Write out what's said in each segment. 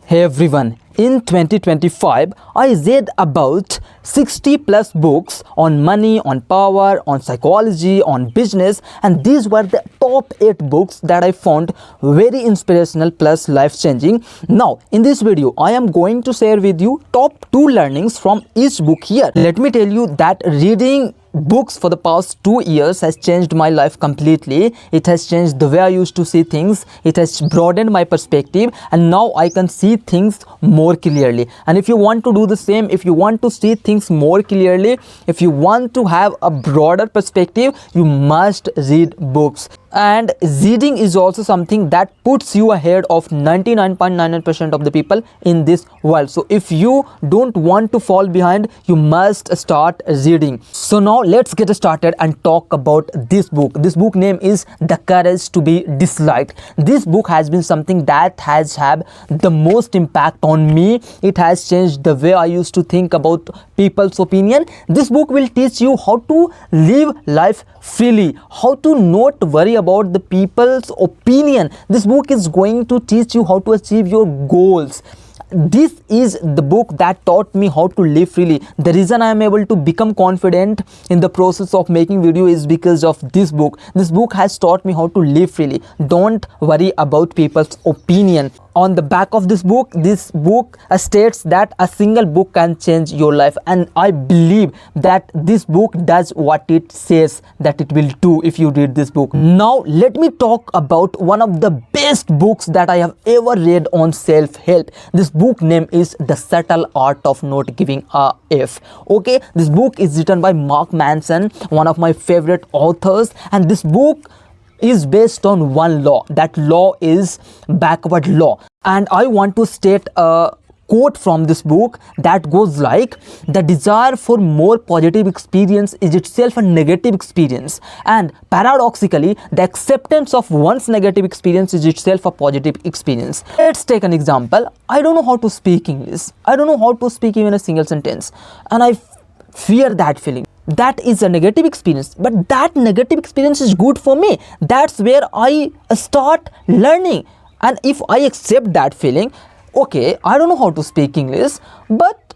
Hey everyone, in 2025, I read about 60 plus books on money, on power, on psychology, on business, and these were the top 8 books that I found very inspirational plus life changing. Now, in this video, I am going to share with you top 2 learnings from each book here. Let me tell you that reading books for the past 2 years has changed my life completely. It has changed the way I used to see things. It has broadened my perspective, and now I can see things more clearly. And if you want to do the same, if you want to see things more clearly, if you want to have a broader perspective, you must read books. And reading is also something that puts you ahead of 99.99% of the people in this world. So if you don't want to fall behind, you must start reading. So now let's get started and talk about this book. This book name is The Courage to Be Disliked. This book has been something that has had the most impact on me. It has changed the way I used to think about people's opinion. This book will teach you how to live life freely, how to not worry about the people's opinion. This book is going to teach you how to achieve your goals. This is the book that taught me how to live freely. The reason I am able to become confident in the process of making video is because of this book. This book has taught me how to live freely. Don't worry about people's opinion. On the back of this book states that a single book can change your life, and I believe that this book does what it says that it will do if you read this book. Now let me talk about one of the best books that I have ever read on self-help. This book name is The Subtle Art of Not Giving a F. Okay, this book is written by Mark Manson, one of my favorite authors, and this book is based on one law. That law is backward law, and I want to state a quote from this book that goes like, the desire for more positive experience is itself a negative experience, and paradoxically the acceptance of one's negative experience is itself a positive experience. Let's take an example. I don't know how to speak English. I don't know how to speak even a single sentence, and I fear that feeling. That is a negative experience, but that negative experience is good for me. That's where I start learning. And if I accept that feeling, okay, I don't know how to speak English, but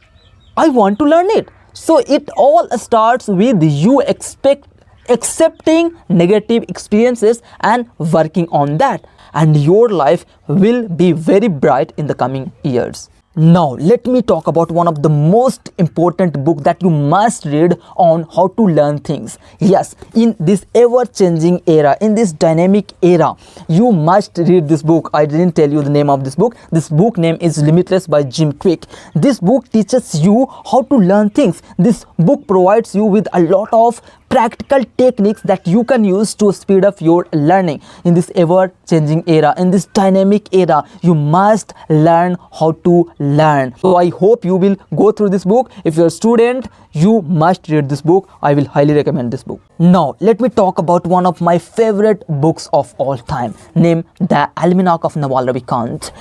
I want to learn it. So it all starts with you accepting negative experiences and working on that, and your life will be very bright in the coming years. Now let me talk about one of the most important book that you must read on how to learn things. Yes, in this ever-changing era, in this dynamic era, you must read this book. I didn't tell you the name of this book. This book name is Limitless by Jim Quick. This book teaches you how to learn things. This book provides you with a lot of practical techniques that you can use to speed up your learning. In this ever-changing era, in this dynamic era, you must learn how to learn. So I hope you will go through this book. If you're a student, you must read this book. I will highly recommend this book. Now let me talk about one of my favorite books of all time, named The Almanack of Naval Ravikant.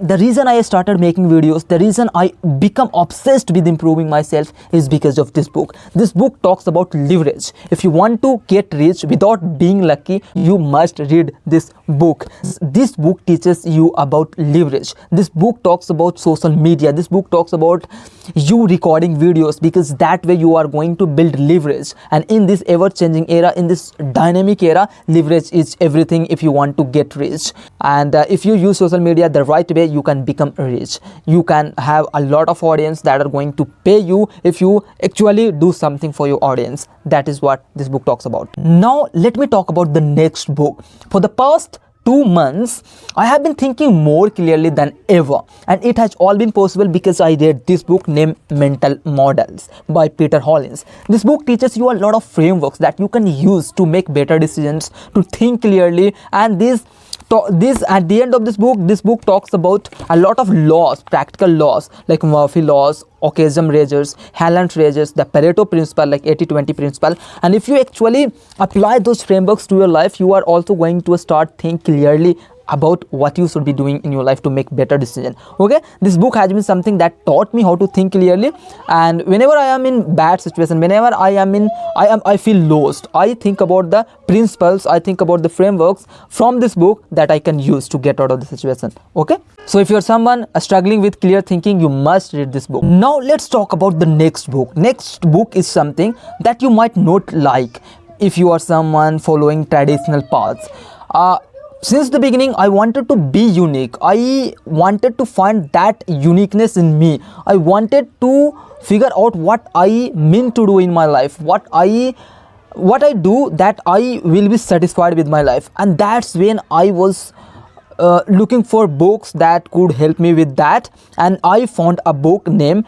The reason I started making videos, the reason I become obsessed with improving myself is because of this book. This book talks about leverage. If you want to get rich without being lucky, you must read this book. This book teaches you about leverage. This book talks about social media. This book talks about you recording videos, because that way you are going to build leverage. And in this ever-changing era, in this dynamic era, leverage is everything if you want to get rich. And if you use social media the right way, you can become rich. You can have a lot of audience that are going to pay you if you actually do something for your audience. That is what this book talks about. Now let me talk about the next book. For the past 2 months, I have been thinking more clearly than ever, and it has all been possible because I read this book named Mental Models by Peter Hollins. This book teaches you a lot of frameworks that you can use to make better decisions, to think clearly, and this at the end of this book talks about a lot of laws, practical laws like Murphy laws, occasion razors, Haaland razors, the Pareto principle, like 80-20 principle. And if you actually apply those frameworks to your life, you are also going to start think clearly about what you should be doing in your life to make better decision. Okay, this book has been something that taught me how to think clearly, and whenever I am in bad situation, whenever I feel lost, I think about the principles, I think about the frameworks from this book that I can use to get out of the situation. Okay, so if you're someone struggling with clear thinking, you must read this book. Now let's talk about the next book. Next book is something that you might not like if you are someone following traditional paths. Since the beginning, I wanted to be unique. I wanted to find that uniqueness in me. I wanted to figure out what I mean to do in my life, what I do that I will be satisfied with my life. And that's when I was looking for books that could help me with that, and I found a book named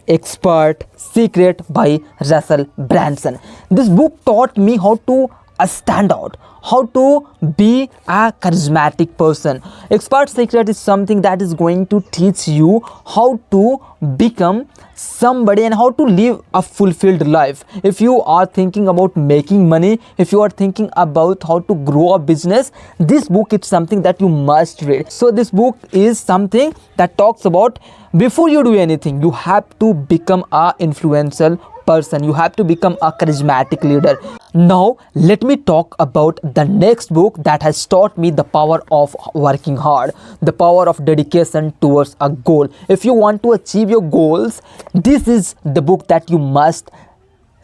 Expert Secret by Russell Branson. This book taught me how to stand out, how to be a charismatic person. Expert Secret is something that is going to teach you how to become somebody and how to live a fulfilled life. If you are thinking about making money, if you are thinking about how to grow a business, this book is something that you must read. So this book is something that talks about, before you do anything, you have to become a influential person, you have to become a charismatic leader. Now let me talk about the next book that has taught me the power of working hard, the power of dedication towards a goal. If you want to achieve your goals, this is the book that you must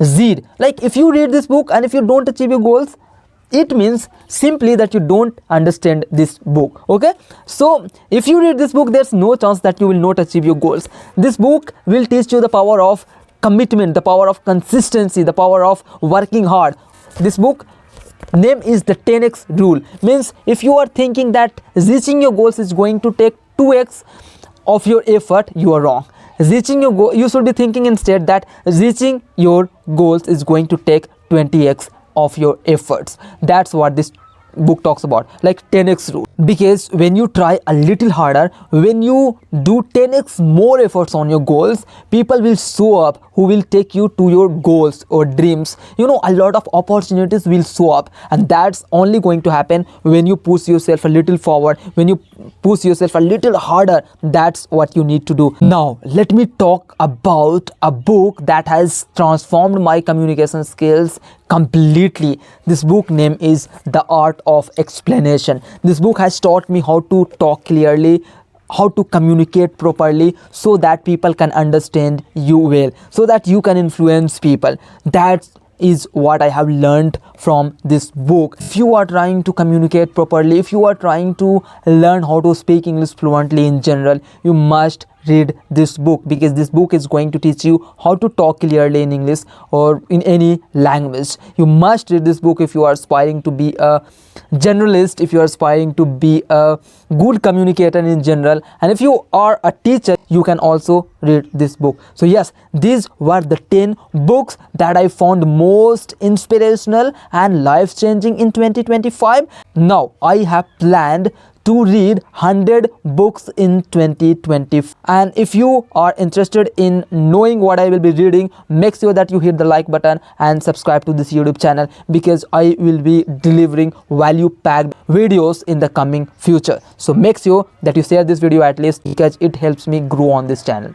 read. Like, if you read this book and if you don't achieve your goals, it means simply that you don't understand this book. Okay, so if you read this book, there's no chance that you will not achieve your goals. This book will teach you the power of commitment, the power of consistency, the power of working hard. This book name is the 10x rule. Means if you are thinking that reaching your goals is going to take 2x of your effort, you are wrong. Reaching your goal, you should be thinking instead that reaching your goals is going to take 20x of your efforts. That's what this book talks about, like 10x rule. Because when you try a little harder, when you do 10x more efforts on your goals, people will show up who will take you to your goals or dreams. You know, a lot of opportunities will show up, and that's only going to happen when you push yourself a little forward, when you push yourself a little harder. That's what you need to do. Now let me talk about a book that has transformed my communication skills completely. This book name is The Art of Explanation. This book has taught me how to talk clearly, how to communicate properly, so that people can understand you well, so that you can influence people. That is what I have learned from this book. If you are trying to communicate properly, if you are trying to learn how to speak English fluently in general, you must read this book, because this book is going to teach you how to talk clearly in English or in any language. You must read this book if you are aspiring to be a generalist, if you are aspiring to be a good communicator in general, and if you are a teacher, you can also read this book. So yes, these were the 10 books that I found most inspirational and life-changing in 2025. Now I have planned to read 100 books in 2020. And if you are interested in knowing what I will be reading, make sure that you hit the like button and subscribe to this YouTube channel, because I will be delivering value-packed videos in the coming future. So make sure that you share this video at least, because it helps me grow on this channel.